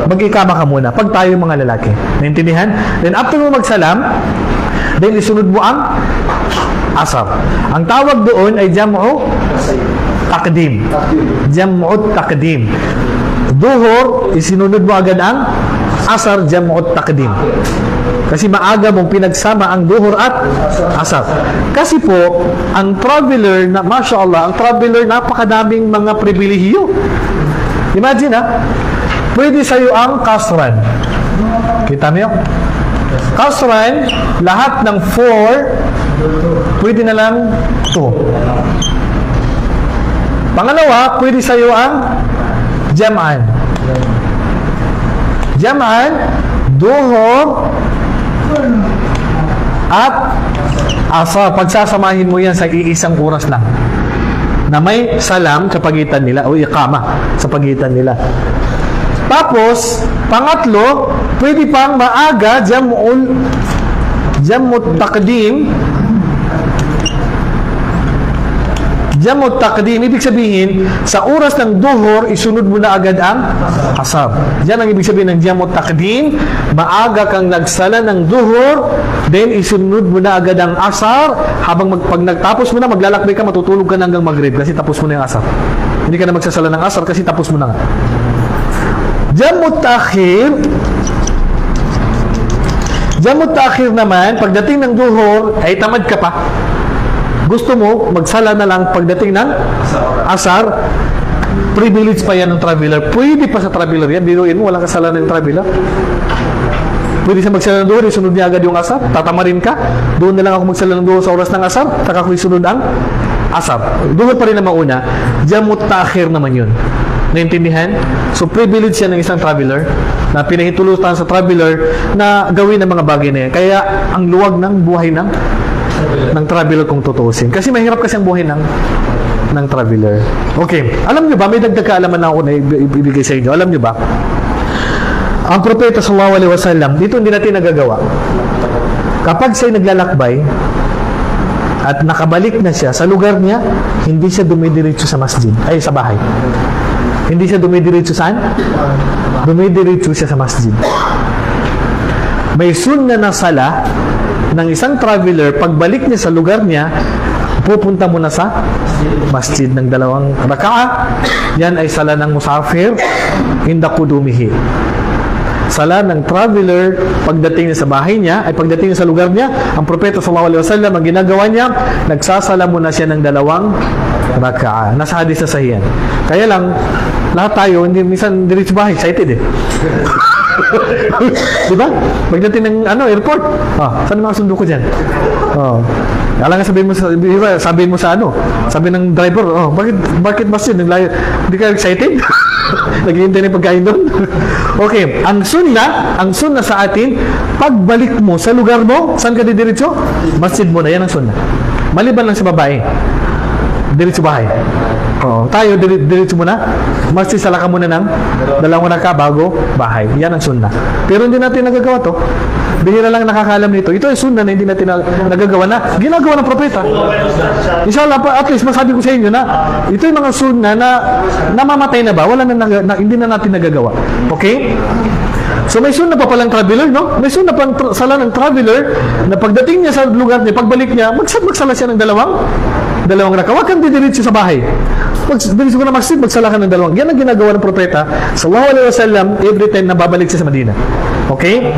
mag-ikama ka muna pag tayo mga lalaki. Naintindihan? Then after mo magsalam, then isunod mo ang asar. Ang tawag doon ay jam'u takdim. Jam'u takdim. Duhur, isinunod mo agad ang asar, jam'u takdim. Kasi maaga mong pinagsama ang duhur at asar. Kasi po, ang traveler, na, mashallah, ang traveler, napakadaming mga pribilehiyo. Imagine pwede sa'yo ang kasran. Kita mo yun? Kasran, lahat ng 4, pwede na lang 2. Pangalawa, pwede sa'yo ang jam'an. Jam'an, duhur, at asar. Pagsasamahin mo yan sa iisang oras lang, na may salam sa pagitan nila o iqama sa pagitan nila. Tapos, pangatlo, pwede pang maaga jam'ut taqdim. Jam'ut taqdim, ibig sabihin, sa oras ng duhur, isunod mo na agad ang asar. Yan ang ibig sabihin ng jam'ut taqdim. Maaga kang nagsala ng duhur, then isunod mo na agad ang asar. Habang pag nagtapos mo na, maglalakbay ka, matutulog ka na hanggang maghrib kasi tapos mo na yung asar. Hindi ka na magsasala ng asar kasi tapos mo na nga. Jam'ut ta'khir. Jam'ut ta'khir naman, pagdating ng duhur, ay tamad ka pa. Gusto mo, magsala na lang pagdating ng asar. Privilege pa yan ng traveler. Pwede pa sa traveler yan. Biruin mo, walang kasalanan ng traveler. Pwede siya magsala ng duhur, isunod niya agad yung asar. Tatamarin ka. Doon na lang ako magsala ng duhur sa oras ng asar. Taka ko isunod ang asar. Duhur pa rin na mauna. Jam'ut ta'khir naman yun. Naintindihan? So, privilege yan ng isang traveler na pinahintulutan sa traveler na gawin ang mga bagay na yan. Kaya, ang luwag ng buhay ng traveler kung tutuusin. Kasi mahirap kasi ang buhay ng traveler. Okay. Alam nyo ba, may dagdag kaalaman na ako na ibigay sa inyo. Alam nyo ba, ang propeta sallallahu alaihi wasallam, dito hindi natin nagagawa. Kapag siya'y naglalakbay at nakabalik na siya sa lugar niya, hindi siya dumidiretso sa masjid, ay sa bahay. Hindi siya dumidiretso saan? Dumidiretso siya sa masjid. May sunna na sala ng isang traveler, pagbalik niya sa lugar niya, pupunta muna sa masjid ng 2 raka'a. Yan ay sala ng musafir inda qudumihi. Sala ng traveler, pagdating niya sa bahay niya, ay pagdating niya sa lugar niya, ang propeta sallallahu alaihi wasallam, ang ginagawa niya, nagsasala muna siya ng 2 raka'a. Nasa hadis na sahihan. Kaya lang, lahat tayo, hindi minsan diretso bahay, excited di ba? Pagdating ng airport, saan mga sundo ko dyan? Kala nga sabihin mo sa sabi ng driver, bakit masjid? Hindi ka excited? Naghihintay na pagkain doon? Okay, ang sunna sa atin, pagbalik mo sa lugar mo, saan ka didiretso? Masjid mo na, yan ang sunna. Maliban lang sa babae, diretso bahay. Tayo, diretso muna. Masjid, sala ka muna ng 2 raka'a bago bahay. Yan ang sunna. Pero hindi natin nagagawa to. Bihira lang nakakaalam nito. Ito ay sunna na hindi natin nagagawa na ginagawa ng propeta. Inshallah, at least masabi ko sa inyo na ito yung mga sunna na namamatay na ba? Hindi na natin nagagawa. Okay? So may sunna pa palang traveler, no? May sunna pang sala ng traveler na pagdating niya sa lugar niya, pagbalik niya, magsala siya ng 2 raka'a. Huwag kang didiretso sa bahay. Diretso ko na masjid, magsala ka ng 2. Yan ang ginagawa ng propeta sallallahu alaihi wasallam every time na babalik siya sa Madina. Okay?